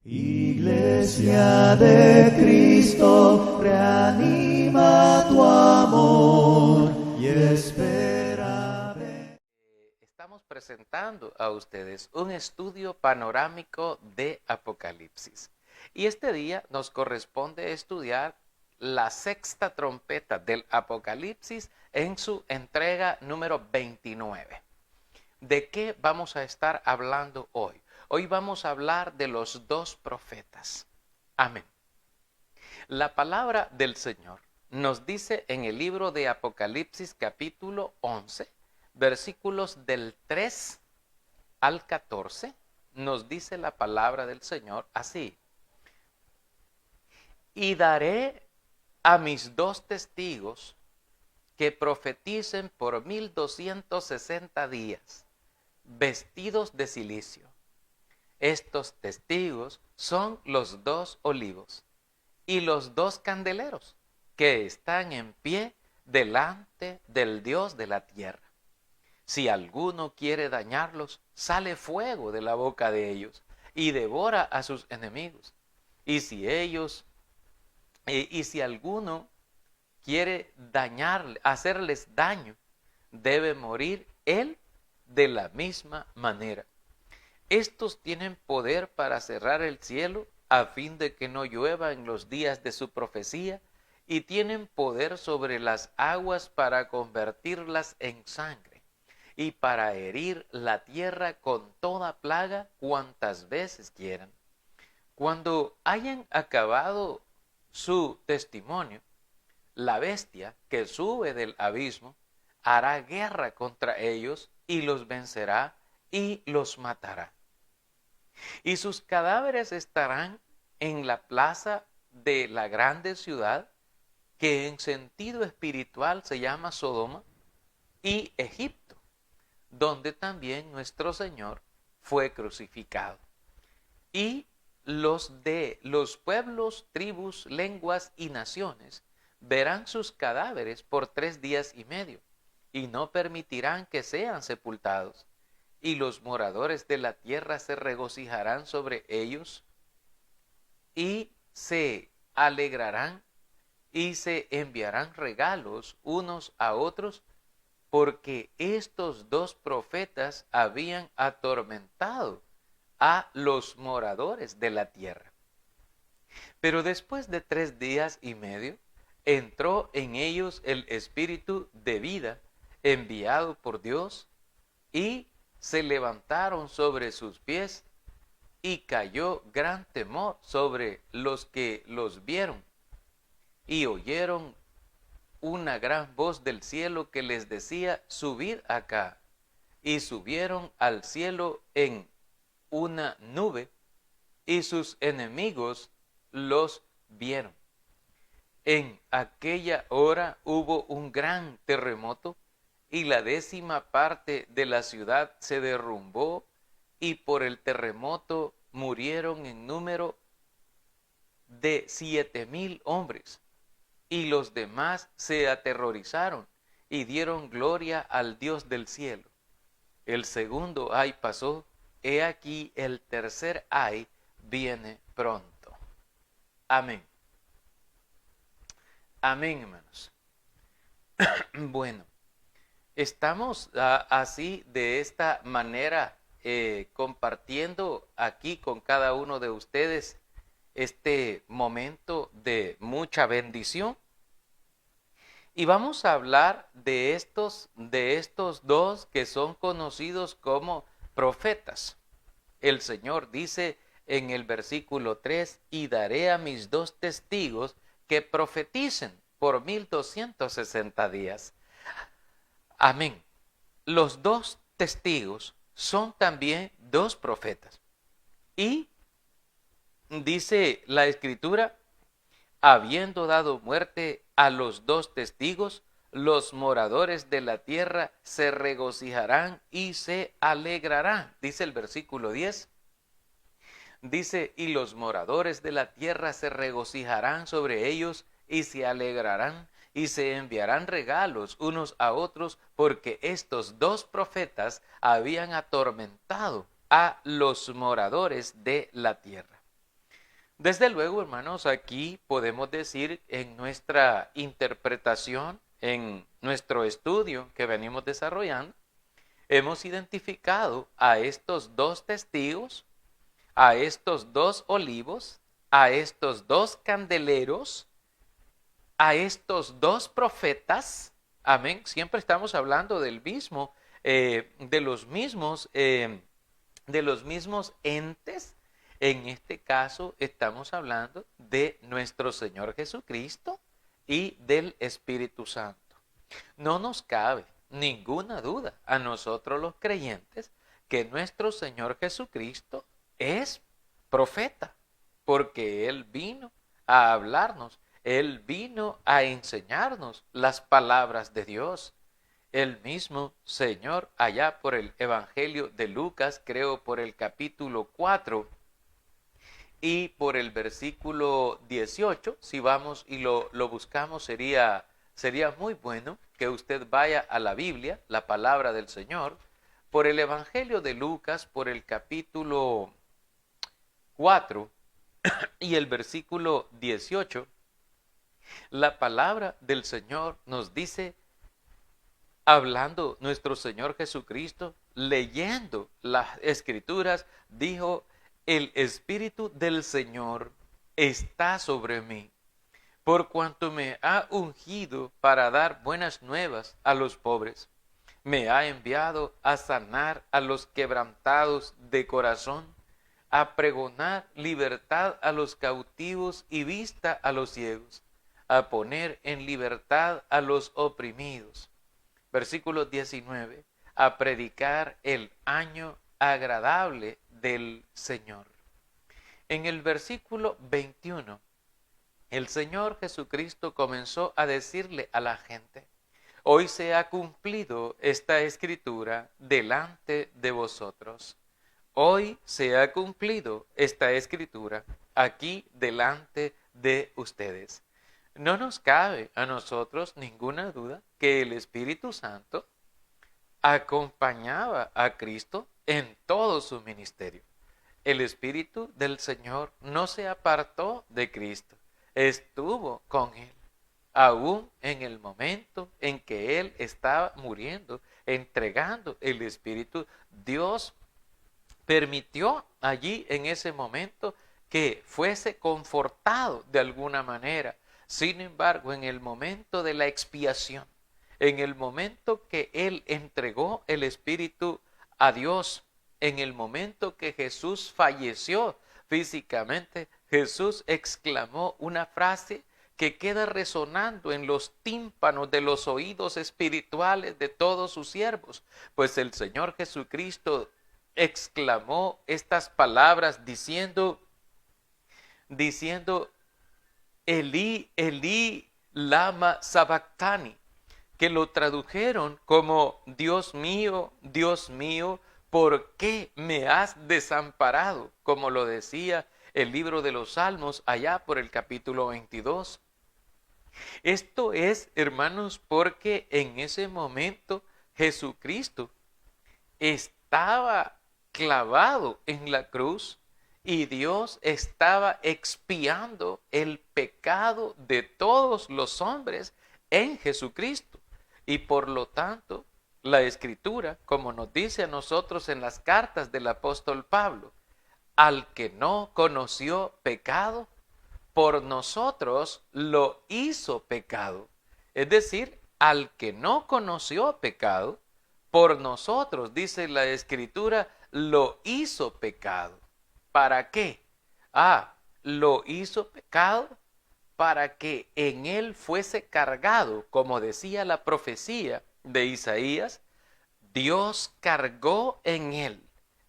Iglesia de Cristo, reanima tu amor y espera. Estamos presentando a ustedes un estudio panorámico de Apocalipsis. Y este día nos corresponde estudiar la sexta trompeta del Apocalipsis en su entrega número 29. ¿De qué vamos a estar hablando hoy? Hoy vamos a hablar de los dos profetas. Amén. La palabra del Señor nos dice en el libro de Apocalipsis capítulo 11, versículos del 3 al 14, nos dice la palabra del Señor así. Y daré a mis dos testigos que profeticen por 1260 días, vestidos de cilicio. Estos testigos son los dos olivos y los dos candeleros que están en pie delante del Dios de la tierra. Si alguno quiere dañarlos, sale fuego de la boca de ellos y devora a sus enemigos. Y si alguno quiere hacerles daño, debe morir él de la misma manera. Estos tienen poder para cerrar el cielo a fin de que no llueva en los días de su profecía, y tienen poder sobre las aguas para convertirlas en sangre, y para herir la tierra con toda plaga cuantas veces quieran. Cuando hayan acabado su testimonio, la bestia que sube del abismo hará guerra contra ellos y los vencerá y los matará. Y sus cadáveres estarán en la plaza de la grande ciudad, que en sentido espiritual se llama Sodoma, y Egipto, donde también nuestro Señor fue crucificado. Y los de los pueblos, tribus, lenguas y naciones verán sus cadáveres por 3 días y medio, y no permitirán que sean sepultados. Y los moradores de la tierra se regocijarán sobre ellos y se alegrarán y se enviarán regalos unos a otros, porque estos dos profetas habían atormentado a los moradores de la tierra. Pero después de 3 días y medio, entró en ellos el espíritu de vida enviado por Dios, y se levantaron sobre sus pies, y cayó gran temor sobre los que los vieron, y oyeron una gran voz del cielo que les decía: subid acá. Y subieron al cielo en una nube, y sus enemigos los vieron. En aquella hora hubo un gran terremoto, y la 10ª parte de la ciudad se derrumbó, y por el terremoto murieron en número de 7,000 hombres, y los demás se aterrorizaron y dieron gloria al Dios del cielo. El segundo ay pasó, he aquí el tercer ay viene pronto. Amén. Amén, hermanos. Bueno, estamos así, de esta manera, compartiendo aquí con cada uno de ustedes este momento de mucha bendición. Y vamos a hablar de estos dos que son conocidos como profetas. El Señor dice en el versículo 3, y daré a mis dos testigos que profeticen por 1260 días. Amén. Los dos testigos son también dos profetas. Y dice la Escritura: habiendo dado muerte a los dos testigos, los moradores de la tierra se regocijarán y se alegrarán. Dice el versículo 10. Dice: y los moradores de la tierra se regocijarán sobre ellos y se alegrarán, y se enviarán regalos unos a otros, porque estos dos profetas habían atormentado a los moradores de la tierra. Desde luego, hermanos, aquí podemos decir en nuestra interpretación, en nuestro estudio que venimos desarrollando, hemos identificado a estos dos testigos, a estos dos olivos, a estos dos candeleros, a estos dos profetas. Amén. Siempre estamos hablando del mismo, de los mismos entes. En este caso estamos hablando de nuestro Señor Jesucristo y del Espíritu Santo. No nos cabe ninguna duda a nosotros los creyentes que nuestro Señor Jesucristo es profeta, porque Él vino a hablarnos, Él vino a enseñarnos las palabras de Dios. El mismo Señor, allá por el Evangelio de Lucas, creo por el capítulo 4 y por el versículo 18, si vamos y lo buscamos, sería muy bueno que usted vaya a la Biblia, la palabra del Señor, por el Evangelio de Lucas, por el capítulo 4 y el versículo 18, la palabra del Señor nos dice, hablando nuestro Señor Jesucristo, leyendo las Escrituras, dijo, el Espíritu del Señor está sobre mí, por cuanto me ha ungido para dar buenas nuevas a los pobres. Me ha enviado a sanar a los quebrantados de corazón, a pregonar libertad a los cautivos y vista a los ciegos, a poner en libertad a los oprimidos. Versículo 19, a predicar el año agradable del Señor. En el versículo 21, el Señor Jesucristo comenzó a decirle a la gente, hoy se ha cumplido esta escritura delante de vosotros. Hoy se ha cumplido esta escritura aquí delante de ustedes. No nos cabe a nosotros ninguna duda que el Espíritu Santo acompañaba a Cristo en todo su ministerio. El Espíritu del Señor no se apartó de Cristo, estuvo con Él, aún en el momento en que Él estaba muriendo, entregando el Espíritu. Dios permitió allí en ese momento que fuese confortado de alguna manera. Sin embargo, en el momento de la expiación, en el momento que Él entregó el Espíritu a Dios, en el momento que Jesús falleció físicamente, Jesús exclamó una frase que queda resonando en los tímpanos de los oídos espirituales de todos sus siervos, pues el Señor Jesucristo exclamó estas palabras diciendo, Elí, Elí, lama sabactani, que lo tradujeron como Dios mío, ¿por qué me has desamparado? Como lo decía el libro de los Salmos allá por el capítulo 22. Esto es, hermanos, porque en ese momento Jesucristo estaba clavado en la cruz y Dios estaba expiando el pecado de todos los hombres en Jesucristo. Y por lo tanto, la Escritura, como nos dice a nosotros en las cartas del apóstol Pablo, al que no conoció pecado, por nosotros lo hizo pecado. Es decir, al que no conoció pecado, por nosotros, dice la Escritura, lo hizo pecado. ¿Para qué? Lo hizo pecado para que en él fuese cargado, como decía la profecía de Isaías, Dios cargó en él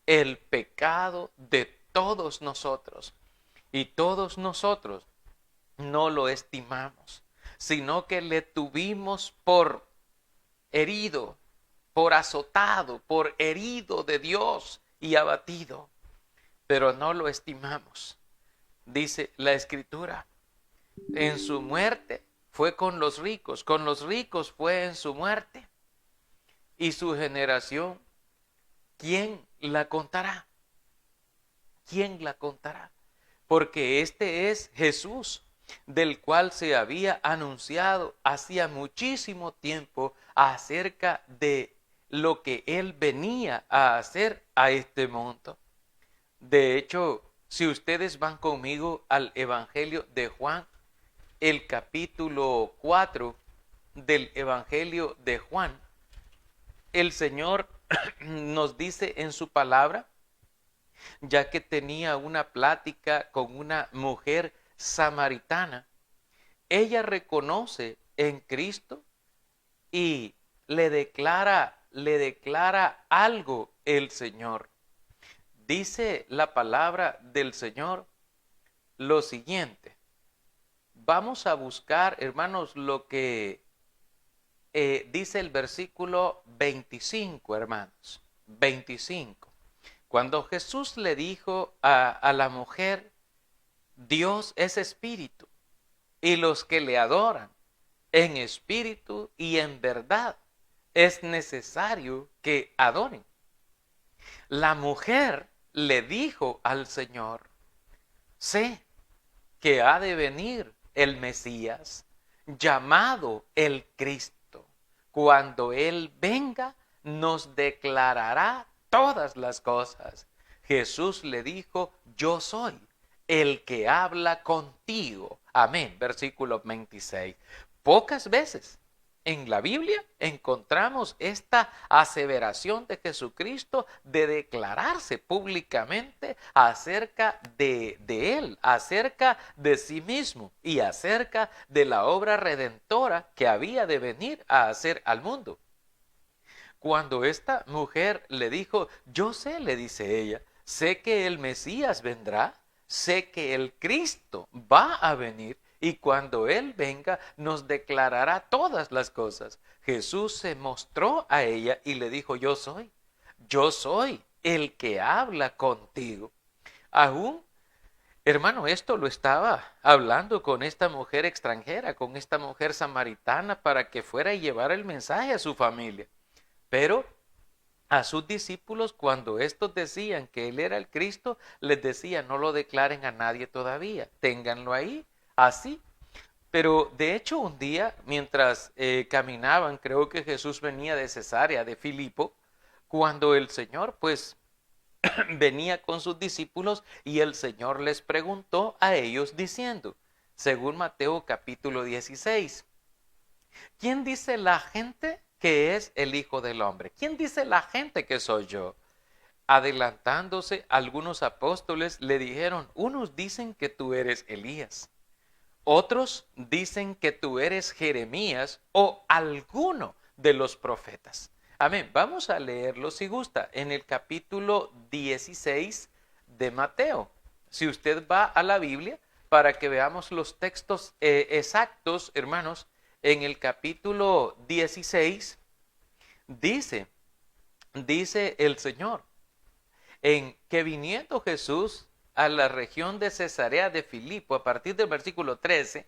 el pecado de todos nosotros. Y todos nosotros no lo estimamos, sino que le tuvimos por herido, por azotado, por herido de Dios y abatido, pero no lo estimamos. Dice la Escritura, en su muerte fue con los ricos fue en su muerte, y su generación, ¿quién la contará? ¿Quién la contará? porque este es Jesús, del cual se había anunciado hacía muchísimo tiempo acerca de lo que él venía a hacer a este mundo. De hecho, si ustedes van conmigo al Evangelio de Juan, el capítulo 4 del Evangelio de Juan, el Señor nos dice en su palabra, ya que tenía una plática con una mujer samaritana, ella reconoce en Cristo y le declara algo el Señor. Dice la palabra del Señor lo siguiente. Vamos a buscar, hermanos, lo que dice el versículo 25, hermanos. 25. Cuando Jesús le dijo a la mujer, Dios es espíritu, y los que le adoran en espíritu y en verdad es necesario que adoren. La mujer le dijo al Señor, sé que ha de venir el Mesías, llamado el Cristo. Cuando Él venga, nos declarará todas las cosas. Jesús le dijo, yo soy el que habla contigo. Amén. Versículo 26. Pocas veces en la Biblia encontramos esta aseveración de Jesucristo de declararse públicamente acerca de Él, acerca de sí mismo y acerca de la obra redentora que había de venir a hacer al mundo. Cuando esta mujer le dijo, yo sé, le dice ella, sé que el Mesías vendrá, sé que el Cristo va a venir y cuando Él venga nos declarará todas las cosas. Jesús se mostró a ella y le dijo, yo soy el que habla contigo. Aún, hermano, esto lo estaba hablando con esta mujer extranjera, con esta mujer samaritana para que fuera y llevara el mensaje a su familia. Pero a sus discípulos, cuando estos decían que Él era el Cristo, les decía, no lo declaren a nadie todavía, ténganlo ahí, así. Pero de hecho un día, mientras caminaban, creo que Jesús venía de Cesarea, de Filipo, cuando el Señor pues venía con sus discípulos y el Señor les preguntó a ellos diciendo, según Mateo capítulo 16, ¿quién dice la gente que es el Hijo del Hombre? ¿Quién dice la gente que soy yo? Adelantándose, algunos apóstoles le dijeron, unos dicen que tú eres Elías, otros dicen que tú eres Jeremías o alguno de los profetas. Amén. Vamos a leerlo si gusta en el capítulo 16 de Mateo. Si usted va a la Biblia para que veamos los textos exactos, hermanos, en el capítulo 16 dice el Señor, en que viniendo Jesús a la región de Cesarea de Filipo, a partir del versículo 13,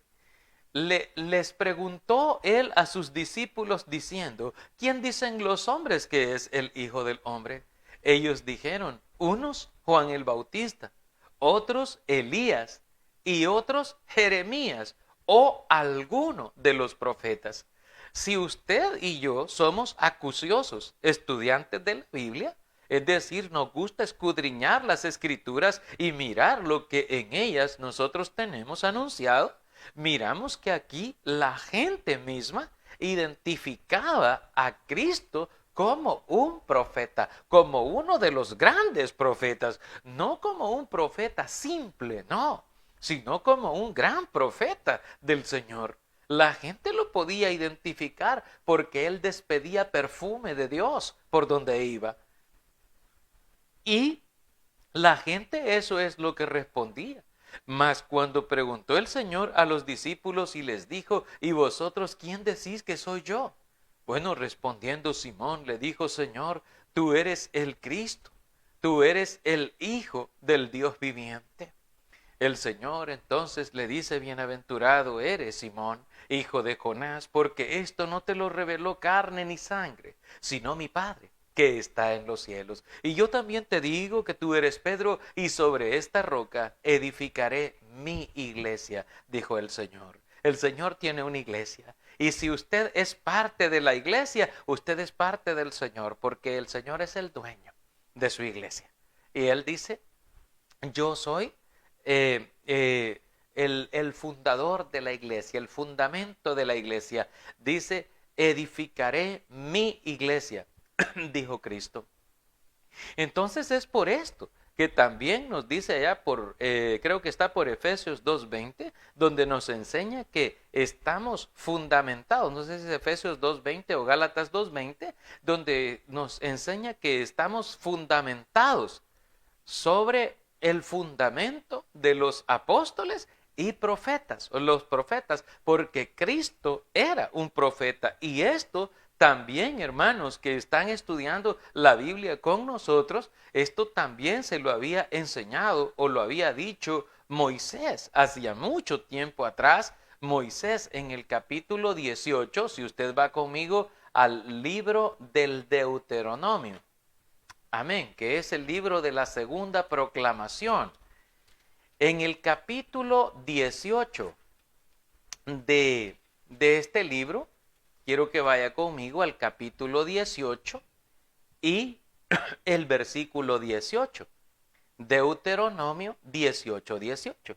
les preguntó él a sus discípulos diciendo, ¿quién dicen los hombres que es el Hijo del Hombre? Ellos dijeron, unos Juan el Bautista, otros Elías y otros Jeremías o alguno de los profetas. Si usted y yo somos acuciosos, estudiantes de la Biblia, es decir, nos gusta escudriñar las Escrituras y mirar lo que en ellas nosotros tenemos anunciado, miramos que aquí la gente misma identificaba a Cristo como un profeta, como uno de los grandes profetas, no como un profeta simple, no, sino como un gran profeta del Señor. La gente lo podía identificar porque él despedía perfume de Dios por donde iba. Y la gente eso es lo que respondía. Mas cuando preguntó el Señor a los discípulos y les dijo, ¿y vosotros quién decís que soy yo? Bueno, respondiendo Simón le dijo, Señor, tú eres el Cristo, tú eres el Hijo del Dios viviente. El Señor entonces le dice, bienaventurado eres, Simón, hijo de Jonás, porque esto no te lo reveló carne ni sangre, sino mi Padre que está en los cielos. Y yo también te digo que tú eres Pedro, y sobre esta roca edificaré mi iglesia, dijo el Señor. El Señor tiene una iglesia. Y si usted es parte de la iglesia, usted es parte del Señor, porque el Señor es el dueño de su iglesia. Y Él dice, yo soy el fundador de la iglesia, el fundamento de la iglesia. Dice, edificaré mi iglesia, dijo Cristo. Entonces es por esto que también nos dice allá creo que está por Efesios 2:20, donde nos enseña que estamos fundamentados, no sé si es Efesios 2:20 o Gálatas 2:20, donde nos enseña que estamos fundamentados sobre el fundamento de los apóstoles y profetas, o los profetas, porque Cristo era un profeta. Y esto también, hermanos, que están estudiando la Biblia con nosotros, esto también se lo había enseñado o lo había dicho Moisés hacía mucho tiempo atrás. Moisés en el capítulo 18, si usted va conmigo al libro del Deuteronomio, amén, que es el libro de la segunda proclamación. En el capítulo 18 de este libro, quiero que vaya conmigo al capítulo 18 y el versículo 18. Deuteronomio 18:18.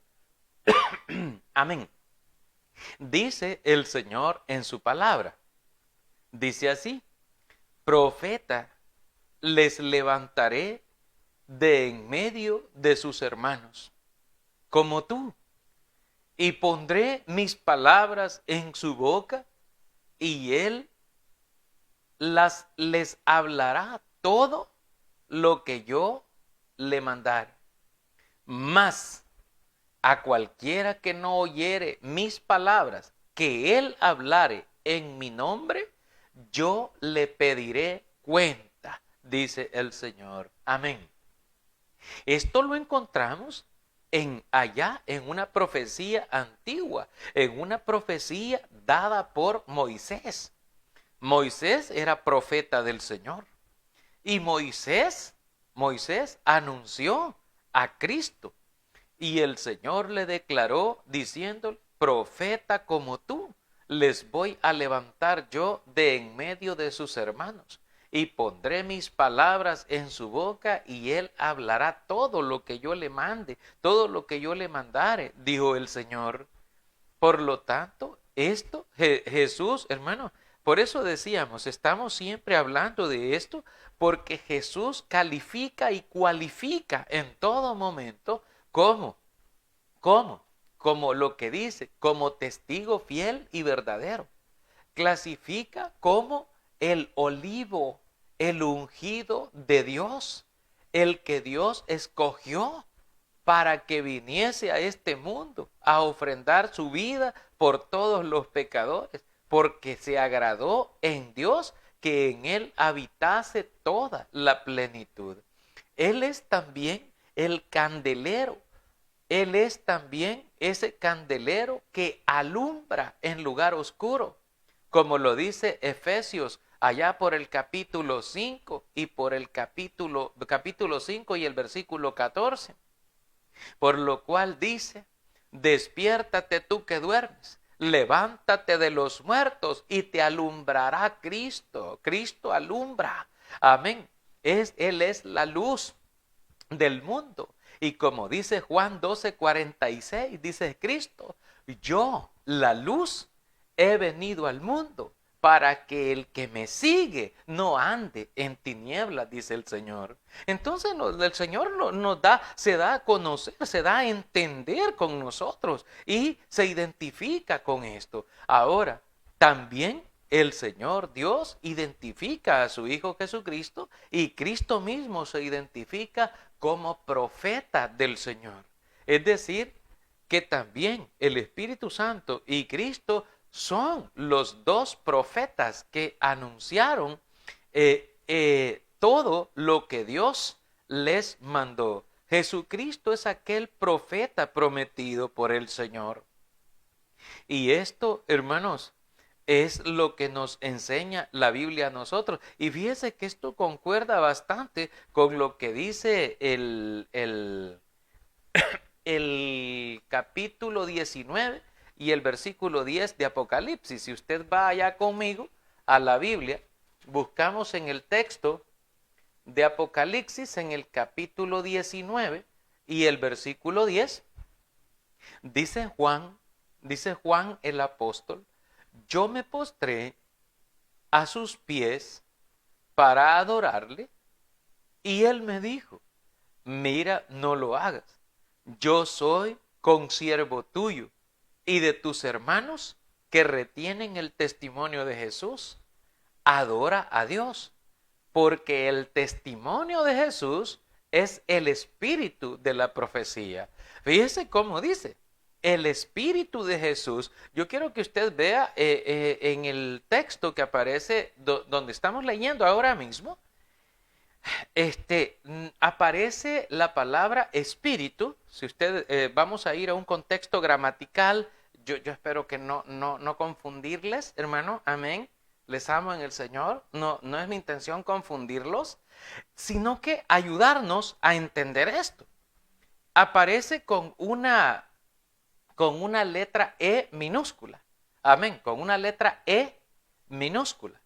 Amén. Dice el Señor en su palabra. Dice así, profeta les levantaré de en medio de sus hermanos, como tú, y pondré mis palabras en su boca, y él les hablará todo lo que yo le mandare. Mas a cualquiera que no oyere mis palabras, que él hablare en mi nombre, yo le pediré cuenta, dice el Señor. Amén. Esto lo encontramos allá en una profecía antigua, en una profecía dada por Moisés. Moisés era profeta del Señor. Y Moisés anunció a Cristo. Y el Señor le declaró diciendo, profeta como tú, les voy a levantar yo de en medio de sus hermanos. Y pondré mis palabras en su boca, y él hablará todo lo que yo le mande, todo lo que yo le mandare, dijo el Señor. Por lo tanto, Jesús, hermano, por eso decíamos, estamos siempre hablando de esto, porque Jesús califica y cualifica en todo momento como lo que dice, como testigo fiel y verdadero. Clasifica como el olivo, el ungido de Dios, el que Dios escogió para que viniese a este mundo a ofrendar su vida por todos los pecadores, porque se agradó en Dios que en él habitase toda la plenitud. Él es también el candelero. Él es también ese candelero que alumbra en lugar oscuro, como lo dice Efesios allá por el capítulo 5 y por el capítulo 5 y el versículo 14. Por lo cual dice, despiértate tú que duermes, levántate de los muertos y te alumbrará Cristo. Cristo alumbra. Amén. Él es la luz del mundo. Y como dice Juan 12:46, dice Cristo, yo, la luz, he venido al mundo para que el que me sigue no ande en tinieblas, dice el Señor. Entonces el Señor se da a conocer, se da a entender con nosotros y se identifica con esto. Ahora, también el Señor Dios identifica a su Hijo Jesucristo, y Cristo mismo se identifica como profeta del Señor. Es decir, que también el Espíritu Santo y Cristo son los dos profetas que anunciaron todo lo que Dios les mandó. Jesucristo es aquel profeta prometido por el Señor. Y esto, hermanos, es lo que nos enseña la Biblia a nosotros. Y fíjese que esto concuerda bastante con lo que dice el capítulo 19 y el versículo 10 de Apocalipsis. Si usted va allá conmigo a la Biblia, buscamos en el texto de Apocalipsis en el capítulo 19 y el versículo 10, dice Juan el apóstol: yo me postré a sus pies para adorarle, y él me dijo: mira, no lo hagas. Yo soy consiervo tuyo y de tus hermanos que retienen el testimonio de Jesús. Adora a Dios, porque el testimonio de Jesús es el espíritu de la profecía. Fíjese cómo dice: el espíritu de Jesús. Yo quiero que usted vea en el texto que aparece donde estamos leyendo ahora mismo, aparece la palabra espíritu. Si usted, vamos a ir a un contexto gramatical. Yo espero que no confundirles, hermano. Amén. Les amo en el Señor. No es mi intención confundirlos, sino que ayudarnos a entender esto. Aparece con una letra E minúscula. Amén. Con una letra E minúscula.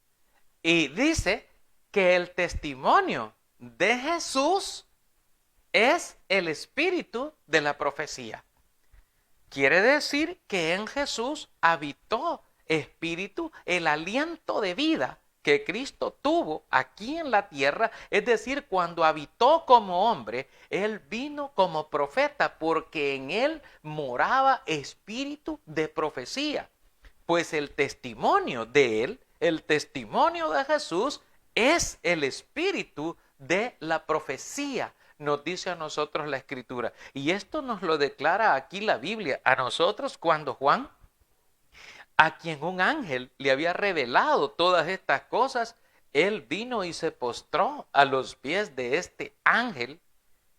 Y dice que el testimonio de Jesús es el espíritu de la profecía. Quiere decir que en Jesús habitó espíritu, el aliento de vida que Cristo tuvo aquí en la tierra. Es decir, cuando habitó como hombre, Él vino como profeta, porque en Él moraba espíritu de profecía. Pues el testimonio de Él, el testimonio de Jesús, es el espíritu de la profecía, nos dice a nosotros la Escritura. Y esto nos lo declara aquí la Biblia a nosotros cuando Juan, a quien un ángel le había revelado todas estas cosas, él vino y se postró a los pies de este ángel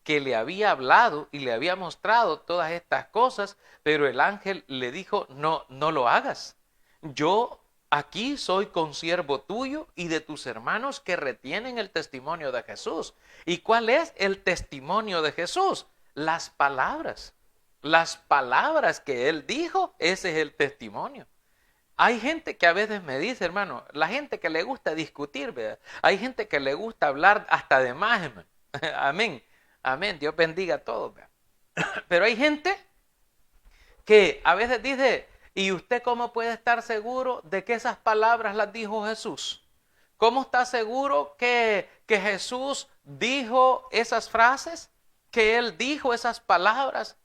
que le había hablado y le había mostrado todas estas cosas, pero el ángel le dijo: no lo hagas. Yo aquí soy consiervo tuyo y de tus hermanos que retienen el testimonio de Jesús. ¿Y cuál es el testimonio de Jesús? Las palabras que Él dijo, ese es el testimonio. Hay gente que a veces me dice, hermano, la gente que le gusta discutir, ¿verdad? Hay gente que le gusta hablar hasta de más, hermano. Amén, amén, Dios bendiga a todos, ¿verdad? Pero hay gente que a veces dice: ¿y usted cómo puede estar seguro de que esas palabras las dijo Jesús? ¿Cómo está seguro que Jesús dijo esas frases? ¿Que Él dijo esas palabras?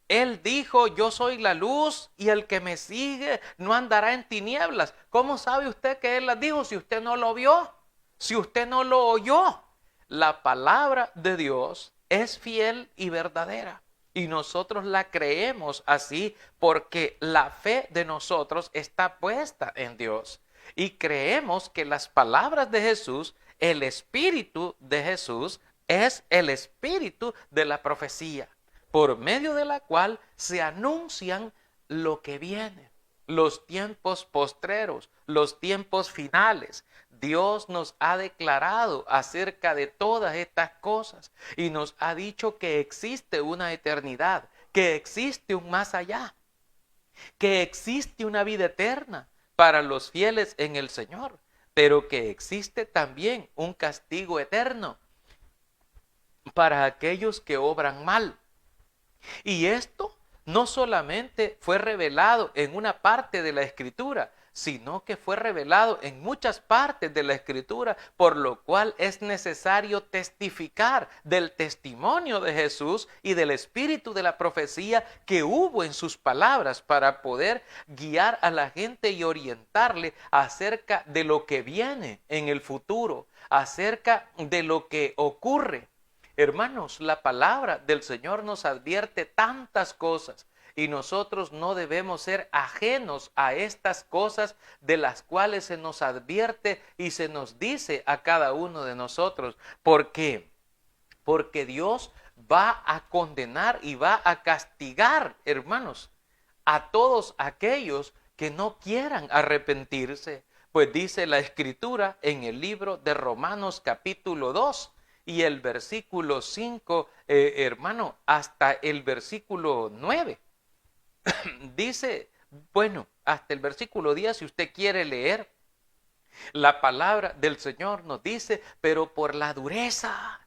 Él dijo: yo soy la luz y el que me sigue no andará en tinieblas. ¿Cómo sabe usted que Él las dijo si usted no lo vio? Si usted no lo oyó. La palabra de Dios es fiel y verdadera. Y nosotros la creemos así porque la fe de nosotros está puesta en Dios. Y creemos que las palabras de Jesús, el espíritu de Jesús, es el espíritu de la profecía, por medio de la cual se anuncian lo que viene, los tiempos postreros, los tiempos finales. Dios nos ha declarado acerca de todas estas cosas y nos ha dicho que existe una eternidad, que existe un más allá, que existe una vida eterna para los fieles en el Señor, pero que existe también un castigo eterno para aquellos que obran mal. Y esto no solamente fue revelado en una parte de la Escritura, sino que fue revelado en muchas partes de la Escritura, por lo cual es necesario testificar del testimonio de Jesús y del espíritu de la profecía que hubo en sus palabras para poder guiar a la gente y orientarle acerca de lo que viene en el futuro, acerca de lo que ocurre. Hermanos, la palabra del Señor nos advierte tantas cosas y nosotros no debemos ser ajenos a estas cosas de las cuales se nos advierte y se nos dice a cada uno de nosotros. ¿Por qué? Porque Dios va a condenar y va a castigar, hermanos, a todos aquellos que no quieran arrepentirse. Pues dice la Escritura en el libro de Romanos capítulo 2 y el versículo 5, hermano, hasta el versículo 9. Dice, bueno, hasta el versículo 10, si usted quiere leer, la palabra del Señor nos dice, pero por la dureza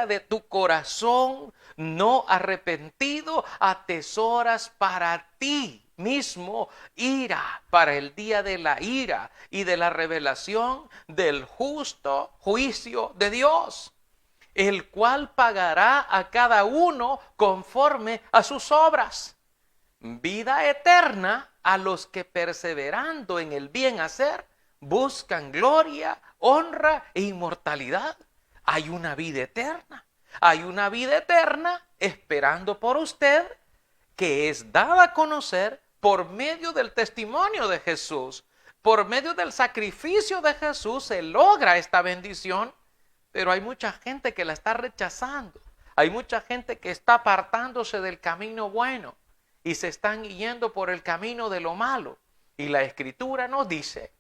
de tu corazón no arrepentido, atesoras para ti mismo ira, para el día de la ira y de la revelación del justo juicio de Dios, el cual pagará a cada uno conforme a sus obras. Vida eterna a los que perseverando en el bien hacer buscan gloria, honra e inmortalidad. Hay una vida eterna. Hay una vida eterna esperando por usted, que es dada a conocer por medio del testimonio de Jesús. Por medio del sacrificio de Jesús se logra esta bendición, pero hay mucha gente que la está rechazando. Hay mucha gente que está apartándose del camino bueno y se están yendo por el camino de lo malo. Y la Escritura nos dice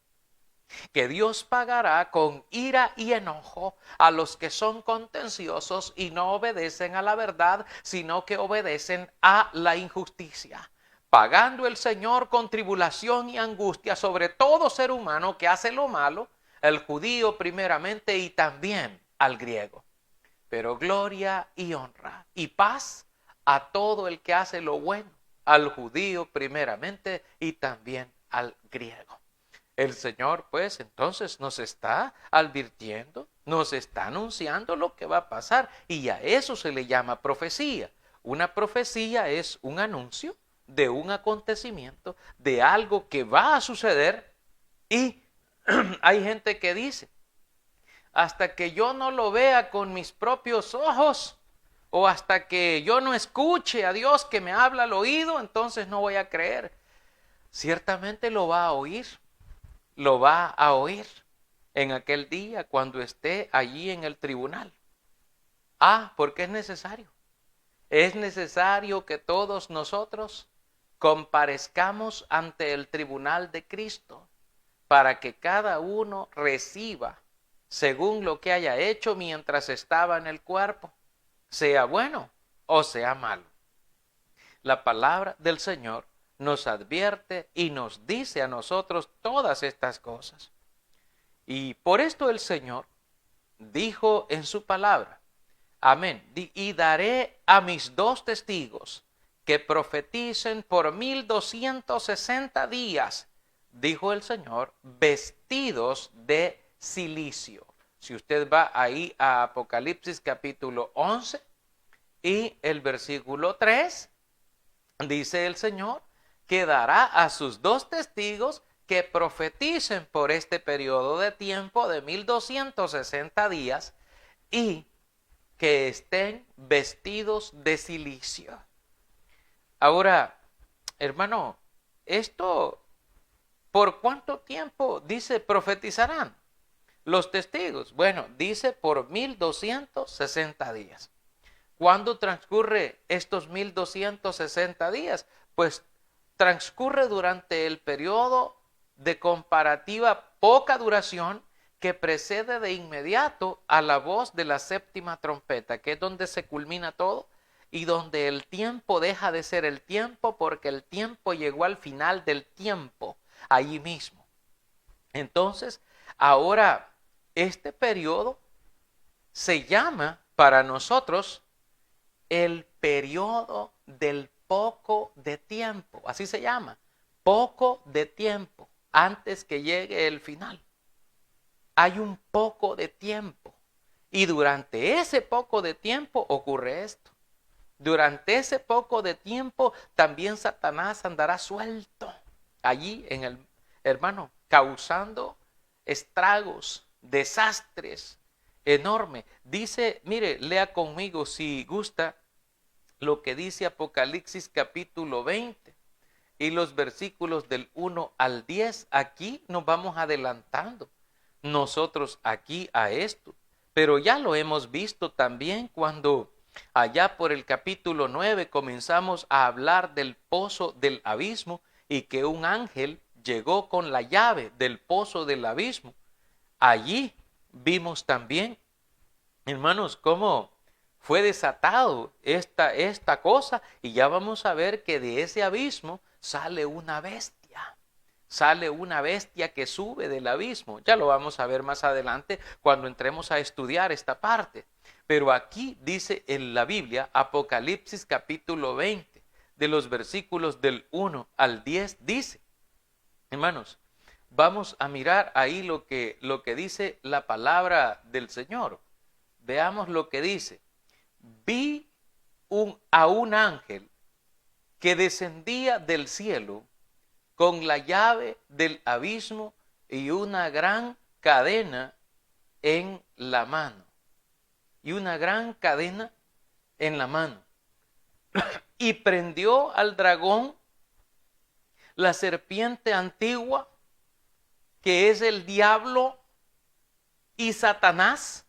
que Dios pagará con ira y enojo a los que son contenciosos y no obedecen a la verdad, sino que obedecen a la injusticia. Pagando el Señor con tribulación y angustia sobre todo ser humano que hace lo malo, el judío primeramente y también al griego. Pero gloria y honra y paz a todo el que hace lo bueno, al judío primeramente y también al griego. El Señor, pues, entonces nos está advirtiendo, nos está anunciando lo que va a pasar, y a eso se le llama profecía. Una profecía es un anuncio de un acontecimiento, de algo que va a suceder, y hay gente que dice, hasta que yo no lo vea con mis propios ojos, o hasta que yo no escuche a Dios que me habla al oído, entonces no voy a creer. Ciertamente lo va a oír. Lo va a oír en aquel día cuando esté allí en el tribunal. Porque es necesario. Es necesario que todos nosotros comparezcamos ante el tribunal de Cristo para que cada uno reciba según lo que haya hecho mientras estaba en el cuerpo, sea bueno o sea malo. La palabra del Señor nos advierte y nos dice a nosotros todas estas cosas. Y por esto el Señor dijo en su palabra, amén, y daré a mis 2 testigos que profeticen por 1260 días, dijo el Señor, vestidos de cilicio. Si usted va ahí a Apocalipsis capítulo 11 y el versículo 3, dice el Señor, que dará a sus 2 testigos que profeticen por este periodo de tiempo de 1260 días y que estén vestidos de cilicio. Ahora, hermano, esto, ¿por cuánto tiempo dice profetizarán los testigos? Bueno, dice por 1260 días. ¿Cuándo transcurre estos 1260 días? Pues transcurre durante el periodo de comparativa poca duración que precede de inmediato a la voz de la 7ª trompeta, que es donde se culmina todo y donde el tiempo deja de ser el tiempo, porque el tiempo llegó al final del tiempo, allí mismo. Entonces, ahora, este periodo se llama para nosotros el periodo del poco de tiempo, así se llama, poco de tiempo, antes que llegue el final. Hay un poco de tiempo y durante ese poco de tiempo ocurre esto. Durante ese poco de tiempo también Satanás andará suelto allí en el, hermano, causando estragos, desastres enormes. Dice, mire, lea conmigo si gusta lo que dice Apocalipsis capítulo 20 y los versículos del 1 al 10. Aquí nos vamos adelantando nosotros aquí a esto, pero ya lo hemos visto también cuando allá por el capítulo 9 comenzamos a hablar del pozo del abismo y que un ángel llegó con la llave del pozo del abismo. Allí vimos también, hermanos, cómo fue desatado esta cosa, y ya vamos a ver que de ese abismo sale una bestia. Sale una bestia que sube del abismo. Ya lo vamos a ver más adelante cuando entremos a estudiar esta parte. Pero aquí dice en la Biblia, Apocalipsis capítulo 20, de los versículos del 1 al 10, dice, hermanos, vamos a mirar ahí lo que dice la palabra del Señor. Veamos lo que dice. Vi a un ángel que descendía del cielo con la llave del abismo y una gran cadena en la mano. Y una gran cadena en la mano. Y prendió al dragón, la serpiente antigua, que es el diablo y Satanás,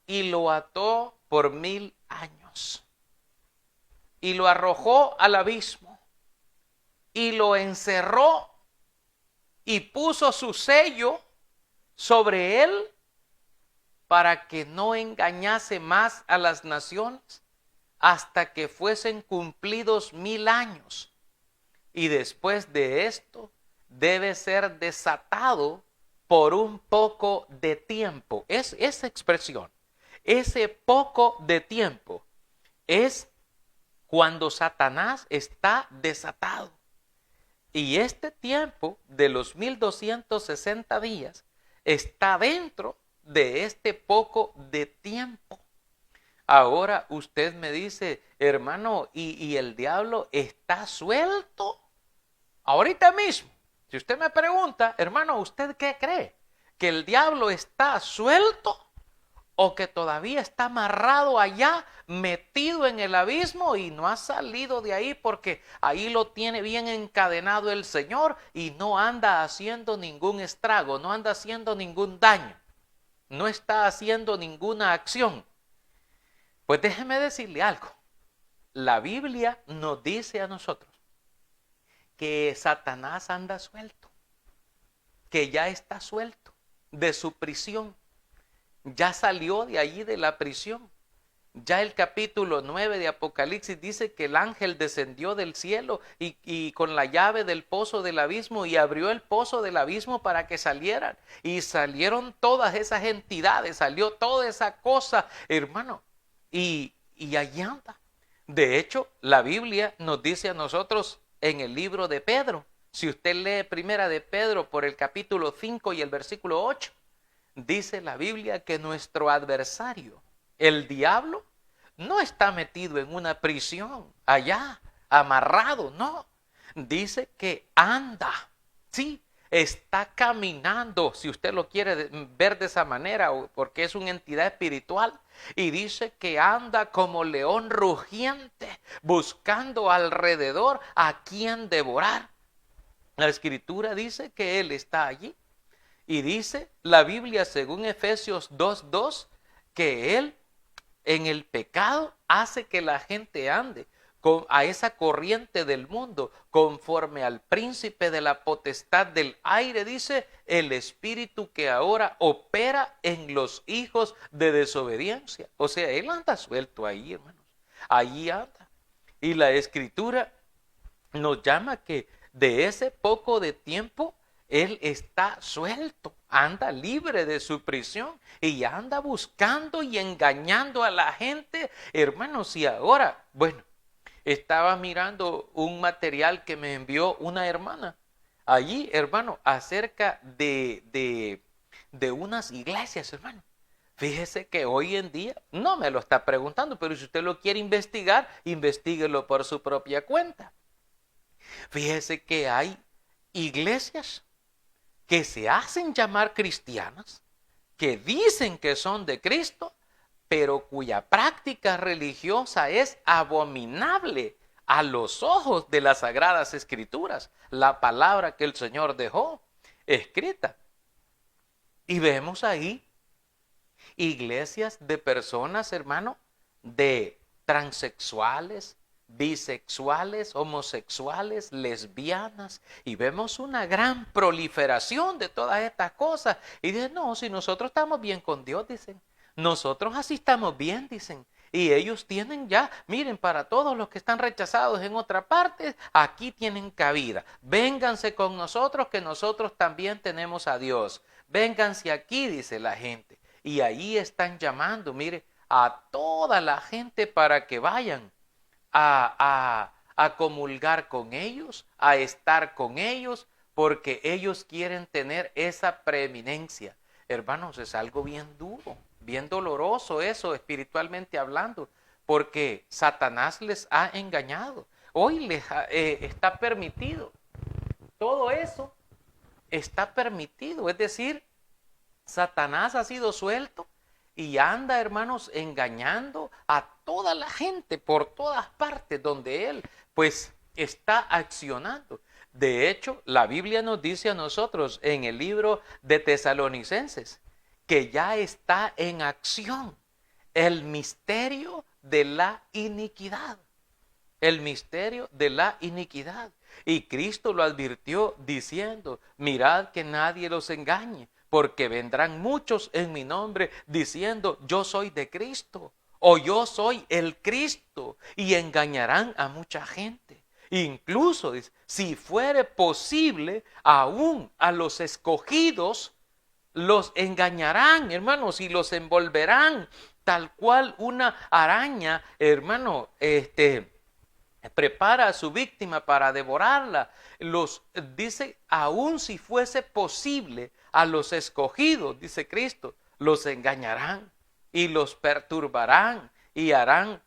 y lo ató por 1000 años. Y lo arrojó al abismo. Y lo encerró y puso su sello sobre él para que no engañase más a las naciones hasta que fuesen cumplidos 1000 años. Y después de esto debe ser desatado por un poco de tiempo. Es esa expresión, ese poco de tiempo es cuando Satanás está desatado. Y este tiempo de los 1260 días está dentro de este poco de tiempo. Ahora usted me dice, hermano, ¿y el diablo está suelto? Ahorita mismo, si usted me pregunta, hermano, ¿usted qué cree? ¿Que el diablo está suelto? ¿O que todavía está amarrado allá, metido en el abismo y no ha salido de ahí porque ahí lo tiene bien encadenado el Señor y no anda haciendo ningún estrago, no anda haciendo ningún daño, no está haciendo ninguna acción? Pues déjeme decirle algo. La Biblia nos dice a nosotros que Satanás anda suelto, que ya está suelto de su prisión. Ya salió de allí de la prisión. Ya el capítulo 9 de Apocalipsis dice que el ángel descendió del cielo y con la llave del pozo del abismo y abrió el pozo del abismo para que salieran. Y salieron todas esas entidades, salió toda esa cosa, hermano. Y allí anda. De hecho, la Biblia nos dice a nosotros en el libro de Pedro, si usted lee primera de Pedro por el capítulo 5 y el versículo 8, dice la Biblia que nuestro adversario, el diablo, no está metido en una prisión allá, amarrado, no. Dice que anda, sí, está caminando, si usted lo quiere ver de esa manera, porque es una entidad espiritual. Y dice que anda como león rugiente, buscando alrededor a quien devorar. La Escritura dice que él está allí. Y dice la Biblia, según Efesios 2:2, que él en el pecado hace que la gente ande a esa corriente del mundo, conforme al príncipe de la potestad del aire, dice el espíritu que ahora opera en los hijos de desobediencia. O sea, él anda suelto ahí, hermanos. Allí anda. Y la Escritura nos llama que de ese poco de tiempo él está suelto, anda libre de su prisión y anda buscando y engañando a la gente, hermanos. Y ahora, bueno, estaba mirando un material que me envió una hermana allí, hermano, acerca de unas iglesias, hermano. Fíjese que hoy en día, no me lo está preguntando, pero si usted lo quiere investigar, investíguelo por su propia cuenta. Fíjese que hay iglesias que se hacen llamar cristianas, que dicen que son de Cristo, pero cuya práctica religiosa es abominable a los ojos de las Sagradas Escrituras, la palabra que el Señor dejó escrita. Y vemos ahí iglesias de personas, hermano, de transexuales, bisexuales, homosexuales, lesbianas, y vemos una gran proliferación de todas estas cosas. Y dicen, no, si nosotros estamos bien con Dios, dicen, nosotros así estamos bien, dicen. Y ellos tienen ya, miren, para todos los que están rechazados en otra parte, aquí tienen cabida. Vénganse con nosotros, que nosotros también tenemos a Dios. Vénganse aquí, dice la gente. Y ahí están llamando, mire, a toda la gente para que vayan a comulgar con ellos, a estar con ellos, porque ellos quieren tener esa preeminencia. Hermanos, es algo bien duro, bien doloroso eso espiritualmente hablando, porque Satanás les ha engañado. Hoy está permitido. Todo eso está permitido, es decir, Satanás ha sido suelto y anda, hermanos, engañando a toda la gente por todas partes donde él, pues, está accionando. De hecho, la Biblia nos dice a nosotros en el libro de Tesalonicenses que ya está en acción el misterio de la iniquidad. El misterio de la iniquidad. Y Cristo lo advirtió diciendo, mirad que nadie los engañe, porque vendrán muchos en mi nombre diciendo, yo soy de Cristo, o yo soy el Cristo, y engañarán a mucha gente. Incluso, dice, si fuere posible, aún a los escogidos los engañarán, hermanos, y los envolverán, tal cual una araña, hermano, prepara a su víctima para devorarla. Dice, aun si fuese posible, a los escogidos, dice Cristo, los engañarán y los perturbarán y harán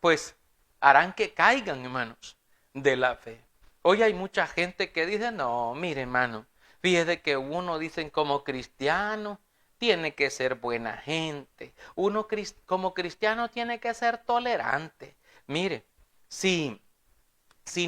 que caigan, hermanos, de la fe. Hoy hay mucha gente que dice, no, mire, hermano, fíjese que uno, dicen, como cristiano, tiene que ser buena gente. Uno como cristiano tiene que ser tolerante. Mire, si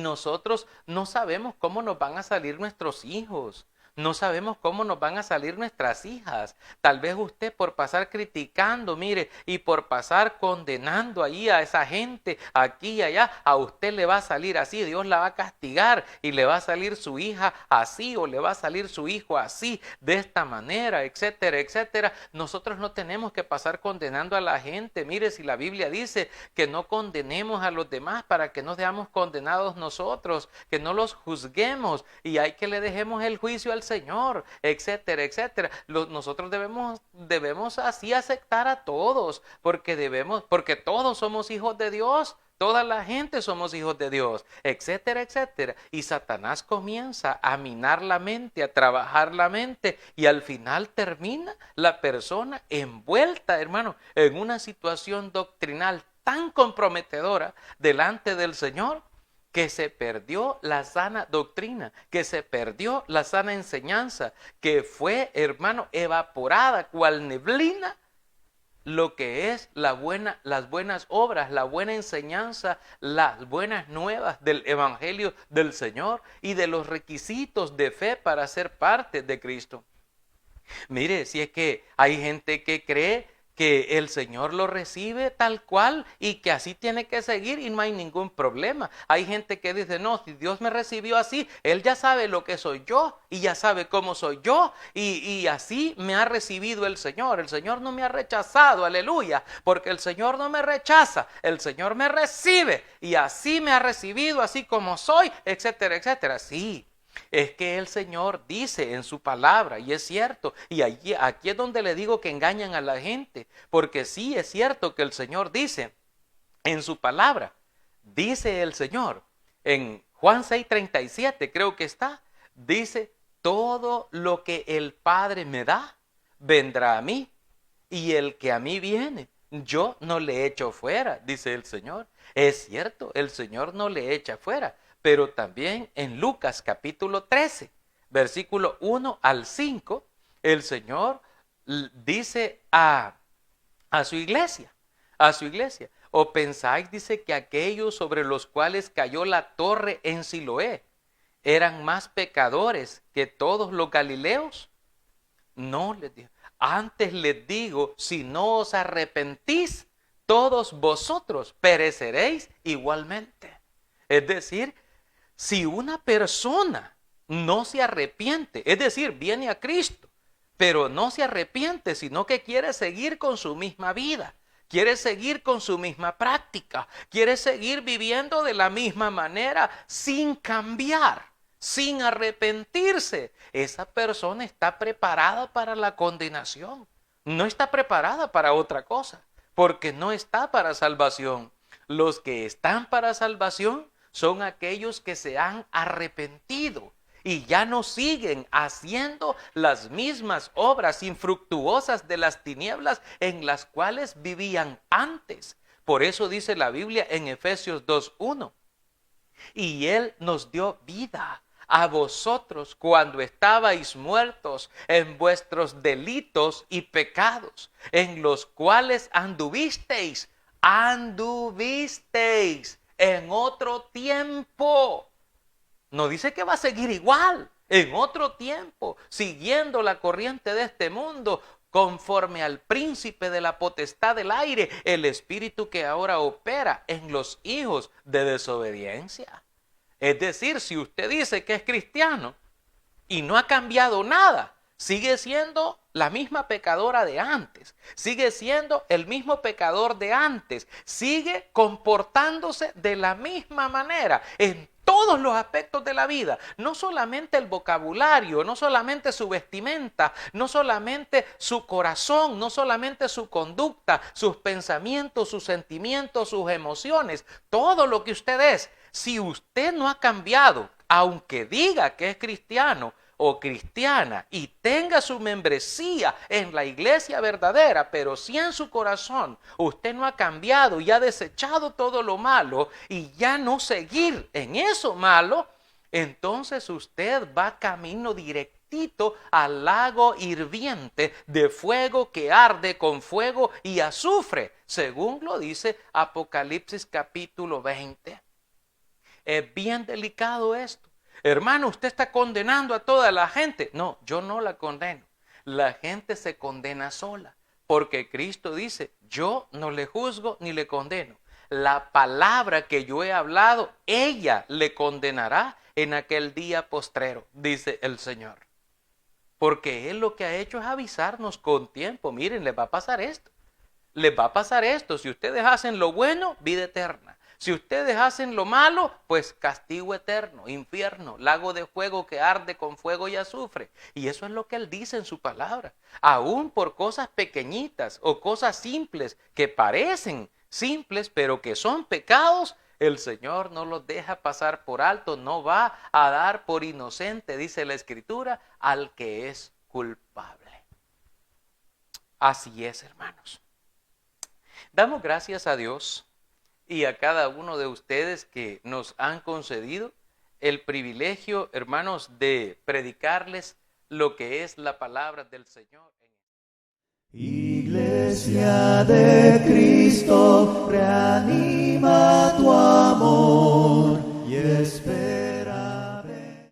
nosotros no sabemos cómo nos van a salir nuestros hijos, no sabemos cómo nos van a salir nuestras hijas. Tal vez usted por pasar criticando, mire, y por pasar condenando ahí a esa gente, aquí y allá, a usted le va a salir así, Dios la va a castigar y le va a salir su hija así o le va a salir su hijo así, de esta manera, etcétera, etcétera. Nosotros no tenemos que pasar condenando a la gente. Mire, si la Biblia dice que no condenemos a los demás para que no seamos condenados nosotros, que no los juzguemos y hay que le dejemos el juicio al Señor, etcétera, etcétera. Nosotros debemos así aceptar a todos, porque todos somos hijos de Dios, toda la gente somos hijos de Dios, etcétera, etcétera. Y Satanás comienza a minar la mente, a trabajar la mente, y al final termina la persona envuelta, hermano, en una situación doctrinal tan comprometedora delante del Señor, que se perdió la sana doctrina, que se perdió la sana enseñanza, que fue, hermano, evaporada cual neblina lo que es las buenas obras, la buena enseñanza, las buenas nuevas del Evangelio del Señor y de los requisitos de fe para ser parte de Cristo. Mire, si es que hay gente que cree que el Señor lo recibe tal cual y que así tiene que seguir y no hay ningún problema. Hay gente que dice, no, si Dios me recibió así, Él ya sabe lo que soy yo y ya sabe cómo soy yo y así me ha recibido el Señor. El Señor no me ha rechazado, aleluya, porque el Señor no me rechaza, el Señor me recibe y así me ha recibido, así como soy, etcétera, etcétera. Sí. Es que el Señor dice en su palabra, y es cierto, y aquí es donde le digo que engañan a la gente, porque sí es cierto que el Señor dice en su palabra, dice el Señor, en Juan 6:37 creo que está, dice, todo lo que el Padre me da, vendrá a mí, y el que a mí viene, yo no le echo fuera, dice el Señor. Es cierto, el Señor no le echa fuera. Pero también en Lucas capítulo 13, versículo 1 al 5, el Señor dice a su iglesia, o pensáis, dice, que aquellos sobre los cuales cayó la torre en Siloé eran más pecadores que todos los galileos. No, les digo, antes les digo, si no os arrepentís, todos vosotros pereceréis igualmente. Es decir, si una persona no se arrepiente, es decir, viene a Cristo, pero no se arrepiente, sino que quiere seguir con su misma vida, quiere seguir con su misma práctica, quiere seguir viviendo de la misma manera sin cambiar, sin arrepentirse, esa persona está preparada para la condenación, no está preparada para otra cosa, porque no está para salvación. Los que están para salvación son aquellos que se han arrepentido y ya no siguen haciendo las mismas obras infructuosas de las tinieblas en las cuales vivían antes. Por eso dice la Biblia en Efesios 2:1, y Él nos dio vida a vosotros cuando estabais muertos en vuestros delitos y pecados, en los cuales anduvisteis en otro tiempo. No dice que va a seguir igual, en otro tiempo, siguiendo la corriente de este mundo, conforme al príncipe de la potestad del aire, el espíritu que ahora opera en los hijos de desobediencia. Es decir, si usted dice que es cristiano y no ha cambiado nada, sigue siendo la misma pecadora de antes, sigue siendo el mismo pecador de antes, sigue comportándose de la misma manera en todos los aspectos de la vida, no solamente el vocabulario, no solamente su vestimenta, no solamente su corazón, no solamente su conducta, sus pensamientos, sus sentimientos, sus emociones, todo lo que usted es. Si usted no ha cambiado, aunque diga que es cristiano o cristiana y tenga su membresía en la iglesia verdadera, pero si en su corazón usted no ha cambiado y ha desechado todo lo malo y ya no seguir en eso malo, entonces usted va camino directito al lago hirviente de fuego que arde con fuego y azufre, según lo dice Apocalipsis capítulo 20. Es bien delicado esto. Hermano, usted está condenando a toda la gente. No, yo no la condeno. La gente se condena sola, porque Cristo dice, yo no le juzgo ni le condeno. La palabra que yo he hablado, ella le condenará en aquel día postrero, dice el Señor. Porque Él lo que ha hecho es avisarnos con tiempo. Miren, les va a pasar esto. Les va a pasar esto. Si ustedes hacen lo bueno, vida eterna. Si ustedes hacen lo malo, pues castigo eterno, infierno, lago de fuego que arde con fuego y azufre. Y eso es lo que Él dice en su palabra. Aún por cosas pequeñitas o cosas simples que parecen simples, pero que son pecados, el Señor no los deja pasar por alto, no va a dar por inocente, dice la Escritura, al que es culpable. Así es, hermanos. Damos gracias a Dios y a cada uno de ustedes que nos han concedido el privilegio, hermanos, de predicarles lo que es la palabra del Señor. Iglesia de Cristo, reanima.